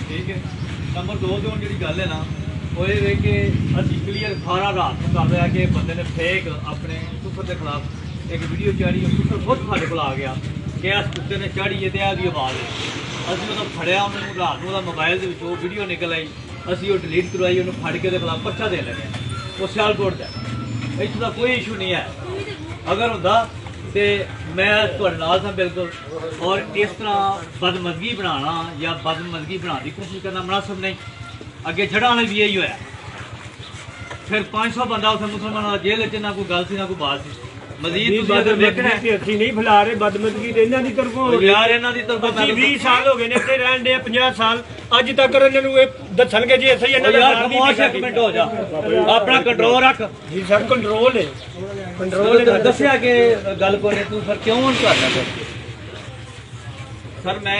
ठीक है। नंबर 2 तो जी गल है ना वो ये कि अभी क्लीयर सारा रात को कर रहा है कि बंदे ने फेक अपने सुपर के खिलाफ एक वीडियो चाड़ी सुपर खुद साढ़े को आ गया कि इस कुत्ते ने चाड़ी है तो भी आवाज़ है असं मतलब फड़िया उन्होंने रात को मोबाइल के वीडियो निकल आई असी वो डिलीट करवाई उन्होंने फड़ के खिलाफ पर्चा देने लगे वो सियालकोट का इतने का कोई इशू नहीं है अगर होंदा तो मैं तुहाडे नाल था बिल्कुल और इस तरह बदमजगी बनाना या बदमजगी बनाने की कोशिश करना मुनासिब नहीं अगे जड़ा वाले भी यही होया फिर 500 बंदा उसे मुसलमानों का जेल च ना कोई गल सी ना कोई बात सी मजीद देखना ਅਸੀਂ ਨਹੀਂ ਫੈਲਾ ਰਹੇ ਬਦਮਜ਼ਗੀ ਤੇ ਇਹਨਾਂ ਦੀ ਤਰਫੋਂ ਹੋ ਰਹੀ ਹੈ यार इन्हां दी तरफों 20 ਸਾਲ ਹੋ ਗਏ ਨੇ ਇੱਥੇ ਰਹਿਣ ਦੇ 50 ਸਾਲ ਅੱਜ ਤੱਕ ਇਹਨਾਂ ਨੂੰ ਇਹ ਦੱਸਣਗੇ ਜੀ ਅਸੀਂ ਇਹਨਾਂ ਦਾ यार ਨਾਮ ਵੀ खामोश एक मिनट हो जा अपना कंट्रोल रख ਜੀ ਸਰ ਕੰਟਰੋਲ ਹੈ ਕੰਟਰੋਲ दसिया कि गल को तू फिर क्यों नहीं करना सर मैं